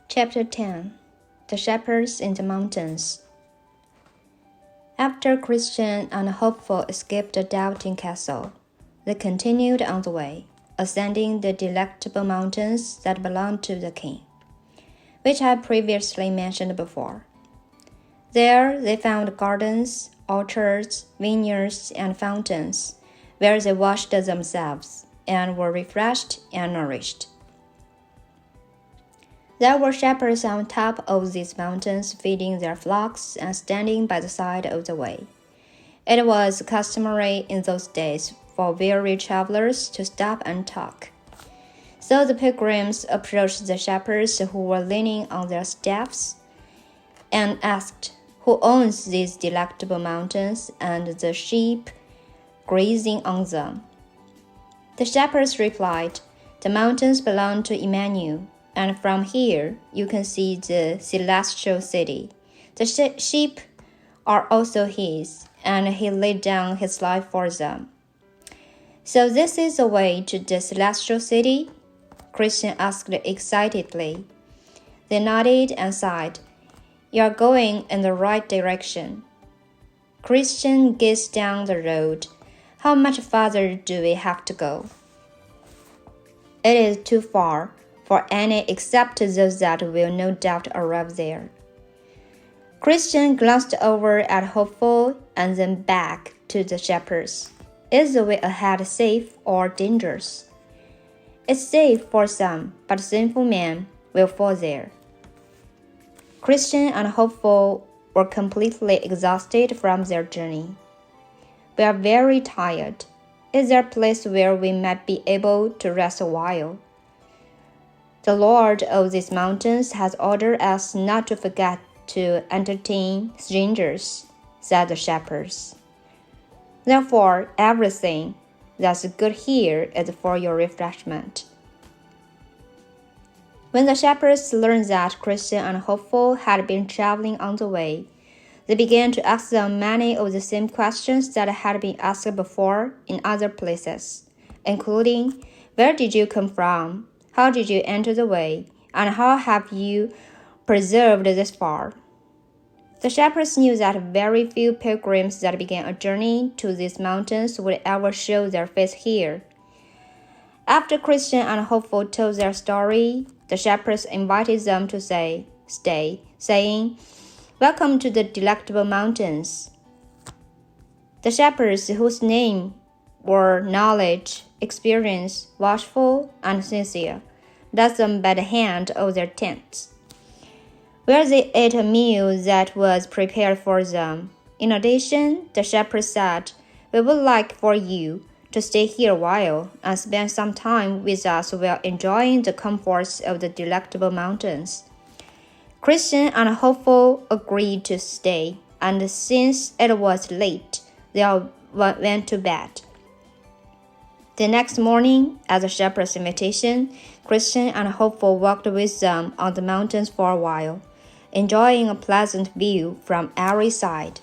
Chapter 10 The Shepherds in the Mountains. After Christian and Hopeful escaped the Doubting Castle, they continued on the way, ascending the delectable mountains that belonged to the king, which I previously mentioned before. There they found gardens, orchards, vineyards, and fountains, where they washed themselves and were refreshed and nourished. There were shepherds on top of these mountains feeding their flocks and standing by the side of the way. It was customary in those days for weary travelers to stop and talk. So the pilgrims approached the shepherds who were leaning on their staffs and asked, "Who owns these delectable mountains and the sheep grazing on them?" The shepherds replied, "The mountains belong to Emmanuel, and from here you can see the celestial city. The sheep are also his, and he laid down his life for them." "So this is the way to the celestial city?" Christian asked excitedly. They nodded and sighed. "You are going in the right direction." Christian gazed down the road. "How much farther do we have to go?" "It is too far for any except those that will no doubt arrive there." Christian glanced over at Hopeful and then back to the shepherds. "Is the way ahead safe or dangerous?" "It's safe for some, but sinful men will fall there." Christian and Hopeful were completely exhausted from their journey. "We are very tired. Is there a place where we might be able to rest a while?" "The Lord of these mountains has ordered us not to forget to entertain strangers," said the shepherds. "Therefore, everything that's good here is for your refreshment." When the shepherds learned that Christian and Hopeful had been traveling on the way, they began to ask them many of the same questions that had been asked before in other places, including, "Where did you come from? How did you enter the way? And how have you preserved this far?" The shepherds knew that very few pilgrims that began a journey to these mountains would ever show their face here. After Christian and Hopeful told their story, the shepherds invited them to stay, saying, "Welcome to the delectable mountains." The shepherds, whose names were Knowledge, Experience, Watchful, and Sincere, led them by the hand of their tents, where they ate a meal that was prepared for them. In addition, the shepherds said, "We would like for you to stay here a while and spend some time with us while enjoying the comforts of the delectable mountains." Christian and Hopeful agreed to stay, and since it was late, they all went to bed. The next morning, at the shepherd's invitation, Christian and Hopeful walked with them on the mountains for a while, enjoying a pleasant view from every side.